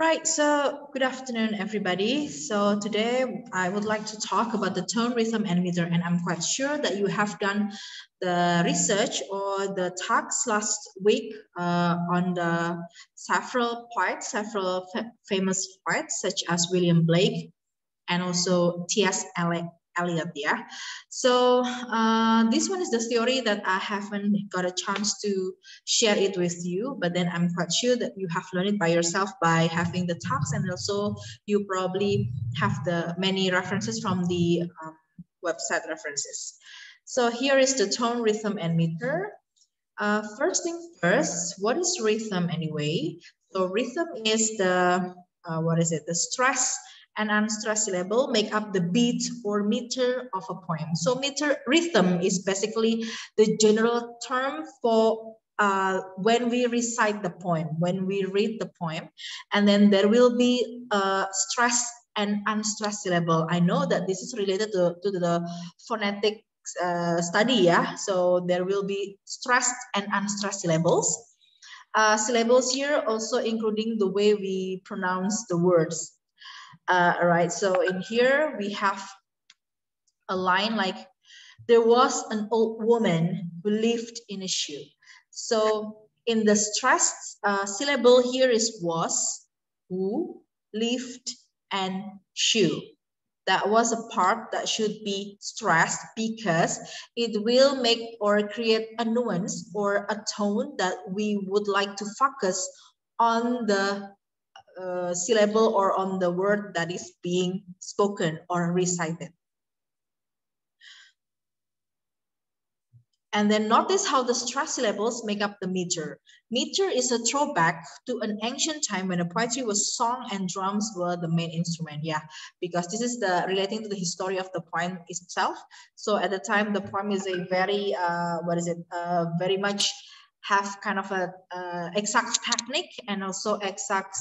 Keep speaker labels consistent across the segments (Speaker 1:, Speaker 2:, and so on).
Speaker 1: Right, so good afternoon, everybody. So today I would like to talk about the tone, rhythm, and meter, and I'm quite sure that you have done the research or the talks last week on the several poets, several famous poets such as William Blake and also T.S. Eliot, yeah. So this one is the theory that I haven't got a chance to share it with you, but then I'm quite sure that you have learned it by yourself by having the talks, and also you probably have the many references from the website references. So here is the tone, rhythm, and meter. First thing first, what is rhythm anyway? So rhythm is the, the stress and unstressed syllable make up the beat or meter of a poem. So meter rhythm is basically the general term for when we recite the poem, when we read the poem, and then there will be stress and unstressed syllable. I know that this is related to the phonetic study, yeah. So there will be stressed and unstressed syllables. Syllables here also including the way we pronounce the words. All right, so in here we have a line like, there was an old woman who lived in a shoe. So in the stressed syllable here is was, who, lived, and shoe. That was a part that should be stressed because it will make or create a nuance or a tone that we would like to focus on the syllable or on the word that is being spoken or recited. And then notice how the stressed syllables make up the meter. Meter is a throwback to an ancient time when the poetry was sung and drums were the main instrument. Yeah, because this is the relating to the history of the poem itself. So at the time, the poem is a very, very much have kind of a exact technique and also exact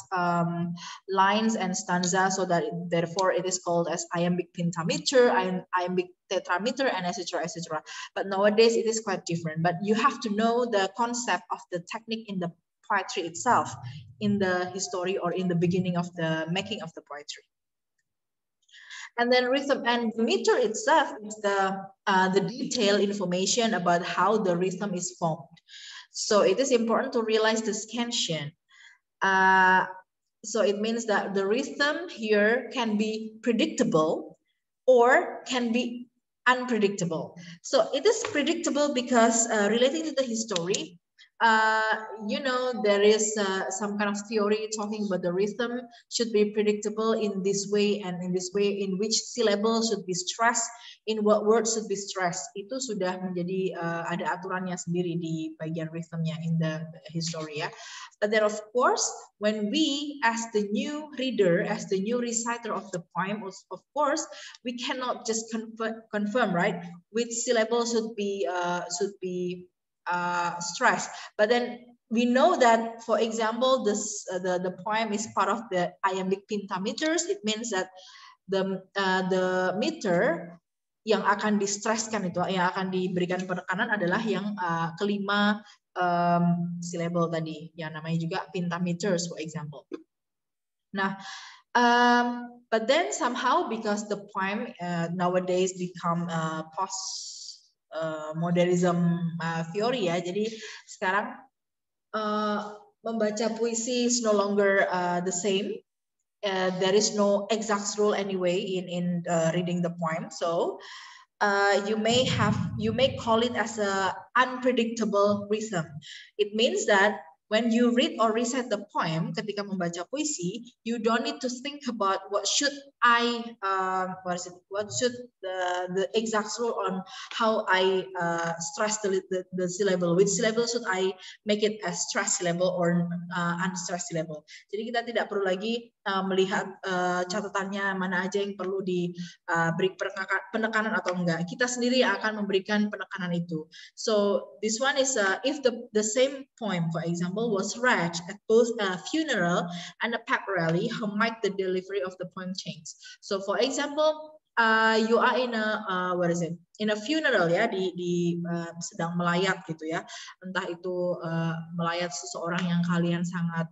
Speaker 1: lines and stanza, so that therefore it is called as iambic pentameter, iambic tetrameter, and etc. etc. But nowadays it is quite different. But you have to know the concept of the technique in the poetry itself, in the history or in the beginning of the making of the poetry. And then rhythm and the meter itself is the detailed information about how the rhythm is formed. So it is important to realize the scansion. So it means that the rhythm here can be predictable or can be unpredictable. So it is predictable because relating to the history, there is some kind of theory talking about the rhythm should be predictable in this way, and in this way in which syllable should be stressed, in what word should be stressed. Itu sudah menjadi ada aturannya sendiri di bagian rhythmnya in the history, ya. But then of course, when we as the new reader, as the new reciter of the poem, of course, we cannot just confirm, right, which syllable should be stressed. But then we know that, for example, this the poem is part of the iambic pentameters. It means that the meter yang akan distresskan itu, yang akan diberikan penekanan adalah yang kelima syllable tadi, yang namanya juga pentameters, for example. Nah, but then somehow because the poem nowadays become post modernism theory, ya, jadi sekarang membaca puisi is no longer the same. There is no exact rule anyway in reading the poem. So you may call it as a unpredictable rhythm. It means that when you read or recite the poem, ketika membaca puisi, you don't need to think about what should the exact rule on how I stress the syllable, which syllable should I make it a stress syllable or unstressed syllable. Jadi kita tidak perlu lagi melihat catatannya mana aja yang perlu diberi penekanan atau enggak. Kita sendiri yang akan memberikan penekanan itu. So this one is if the same poem, for example, was read at both a funeral and a pep rally, how might the delivery of the poem change? So for example, you are in a what is it? In a funeral ya, sedang melayat gitu ya. Entah itu melayat seseorang yang kalian sangat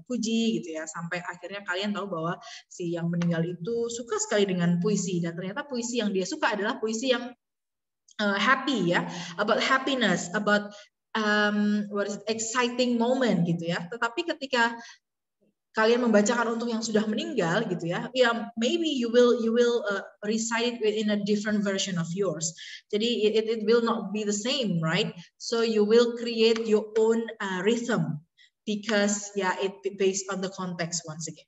Speaker 1: puji gitu ya, sampai akhirnya kalian tahu bahwa si yang meninggal itu suka sekali dengan puisi, dan ternyata puisi yang dia suka adalah puisi yang happy ya, about happiness, about what is it, exciting moment gitu ya. Tetapi ketika kalian membacakan untuk yang sudah meninggal gitu ya, maybe you will recite it in a different version of yours. Jadi it will not be the same, right? So you will create your own rhythm because it based on the context once again.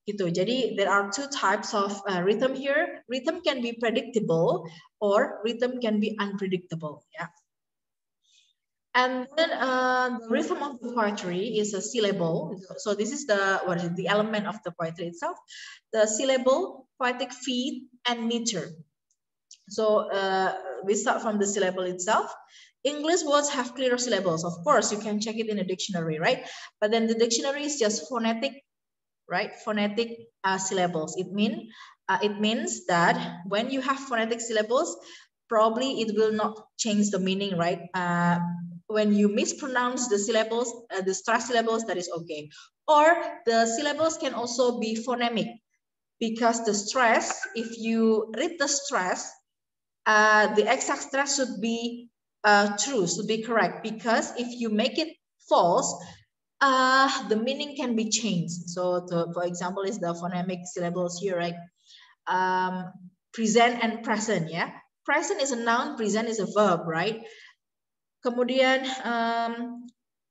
Speaker 1: Gitu. Jadi there are two types of rhythm here. Rhythm can be predictable or rhythm can be unpredictable. Yeah. And then the rhythm of the poetry is a syllable. So this is the element of the poetry itself. The syllable, poetic feet, and meter. So we start from the syllable itself. English words have clearer syllables. Of course, you can check it in a dictionary, right? But then the dictionary is just phonetic, right? Phonetic syllables. It means that when you have phonetic syllables, probably it will not change the meaning, right? When you mispronounce the syllables, the stress syllables, that is okay. Or the syllables can also be phonemic, because the stress, if you read the stress, the exact stress should be true, should be correct. Because if you make it false, the meaning can be changed. So, for example, is the phonemic syllables here, right? Present and present, yeah. Present is a noun, present is a verb, right? Kemudian,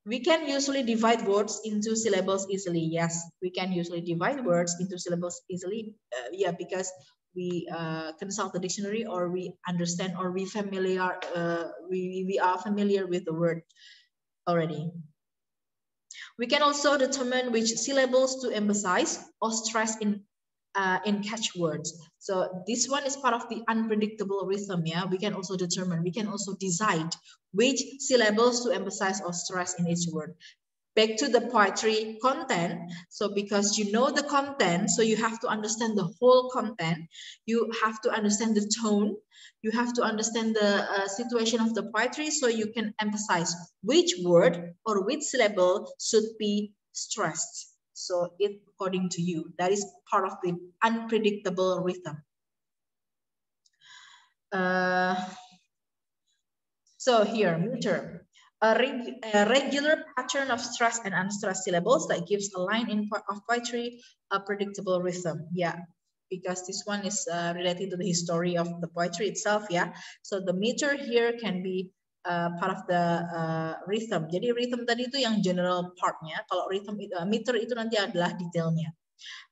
Speaker 1: we can usually divide words into syllables easily. Yes, we can usually divide words into syllables easily. Because we consult the dictionary, or we understand, or we are familiar with the word already. We can also determine which syllables to emphasize or stress in catchwords. So this one is part of the unpredictable rhythm. Yeah, we can also determine, we can also decide which syllables to emphasize or stress in each word. Back to the poetry content. So because you know the content, so you have to understand the whole content. You have to understand the tone. You have to understand the situation of the poetry, so you can emphasize which word or which syllable should be stressed. So it according to you, that is part of the unpredictable rhythm. So here, meter. A regular pattern of stressed and unstressed syllables that gives a line of poetry a predictable rhythm. Yeah, because this one is related to the history of the poetry itself. Yeah, so the meter here can be part of the rhythm. Jadi rhythm tadi itu yang general partnya. Kalau rhythm meter itu nanti adalah detailnya.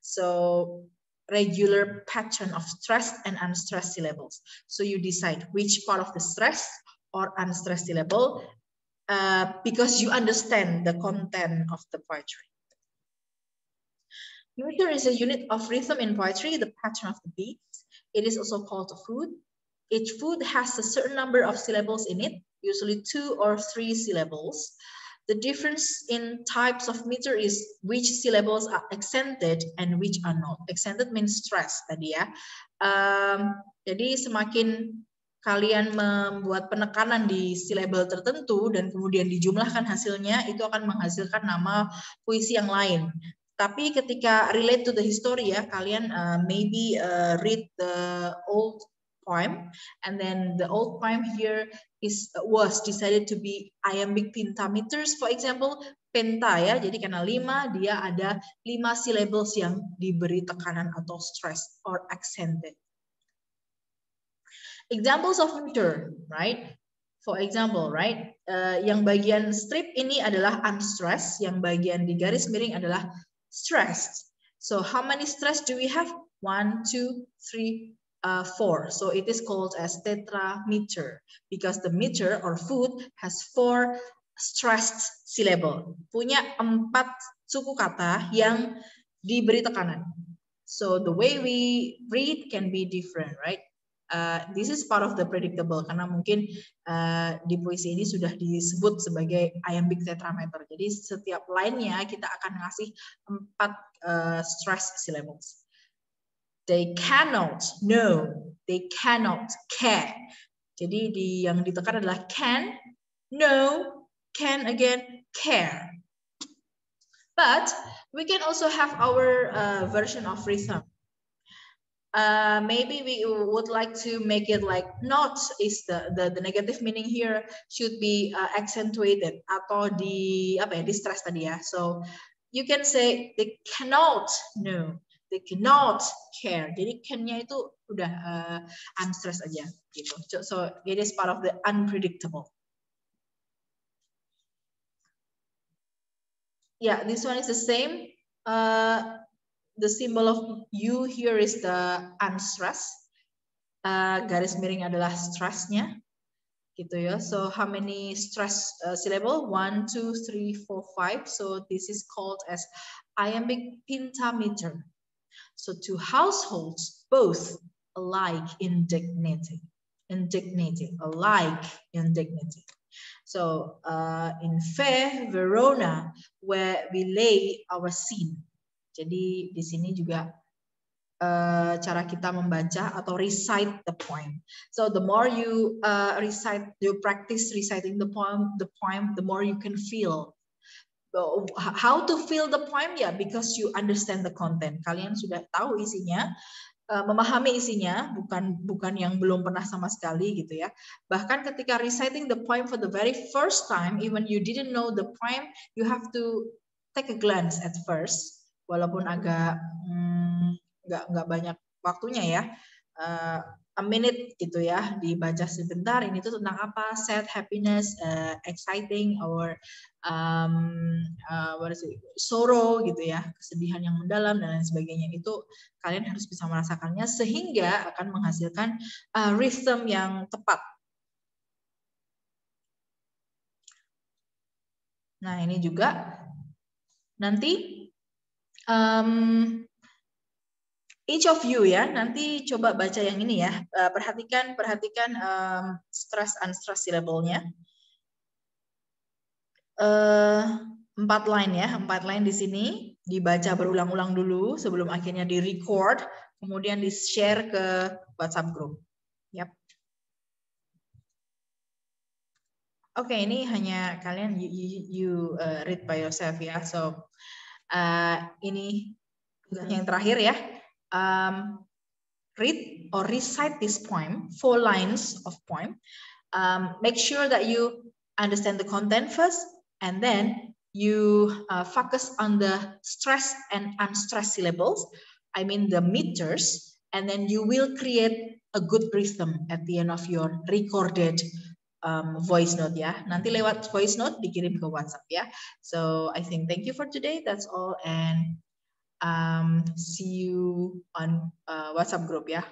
Speaker 1: So regular pattern of stressed and unstressed syllables. So you decide which part of the stress or unstressed syllable, because you understand the content of the poetry. Meter is a unit of rhythm in poetry, the pattern of the beats. It is also called a food. Each food has a certain number of syllables in it, usually 2 or 3 syllables. The difference in types of meter is which syllables are accented and which are not. Accented means stress tadi ya. Jadi semakin kalian membuat penekanan di syllable tertentu dan kemudian dijumlahkan hasilnya, itu akan menghasilkan nama puisi yang lain. Tapi ketika relate to the history ya, kalian maybe read the old poem, and then the old poem here was decided to be iambic pentameters, for example, penta ya, jadi karena 5, dia ada 5 syllables yang diberi tekanan atau stress or accented. Examples of meter, right? For example, right? Yang bagian strip ini adalah unstressed, yang bagian di garis miring adalah stressed. So how many stress do we have? 1, 2, 3, 4. So it is called as tetrameter because the meter or food has 4 stressed syllable. Punya 4 suku kata yang diberi tekanan. So the way we read can be different, right? This is part of the predictable karena mungkin di puisi ini sudah disebut sebagai iambic tetrameter. Jadi setiap line-nya kita akan ngasih 4 stress syllables. They cannot, no. They cannot care. Jadi yang ditekan adalah can, no, can again, care. But we can also have our version of rhythm. Maybe we would like to make it like not is the negative meaning here should be accentuated atau di apa ya, di stress tadi ya. So you can say they cannot know, they cannot care. Jadi can-nya itu udah unstressed aja gitu. So it is part of the unpredictable. Yeah, this one is the same. The symbol of U here is the unstressed. Garis miring adalah stressnya, gitu ya. So how many stress syllable? 1, 2, 3, 4, 5. So this is called as iambic pentameter. So two households both alike in dignity, alike in dignity. So in Verona, where we lay our scene. Jadi di sini juga cara kita membaca atau recite the poem. So the more you practice reciting the poem, the more you can feel. So, how to feel the poem? Ya, because you understand the content. Kalian sudah tahu isinya, memahami isinya, bukan yang belum pernah sama sekali gitu ya. Bahkan ketika reciting the poem for the very first time, even you didn't know the poem, you have to take a glance at first. Walaupun agak nggak banyak waktunya ya, a minute gitu ya, dibaca sebentar. Ini tuh tentang apa? Sad, happiness, exciting, or sorrow gitu ya, kesedihan yang mendalam dan lain sebagainya. Itu kalian harus bisa merasakannya sehingga akan menghasilkan rhythm yang tepat. Nah ini juga nanti each of you ya, nanti coba baca yang ini ya. Perhatikan stress unstress syllable-nya. 4 line ya, 4 line di sini dibaca berulang-ulang dulu sebelum akhirnya di-record, kemudian di-share ke WhatsApp group. Yap. Oke, ini hanya kalian you read by yourself ya. So ini yang terakhir ya. Read or recite this poem, 4 lines of poem. Make sure that you understand the content first, and then you focus on the stress and unstressed syllables. I mean the meters, and then you will create a good rhythm at the end of your recorded voice note ya. Nanti lewat voice note dikirim ke WhatsApp ya. So I think thank you for today. That's all, and see you on WhatsApp group ya.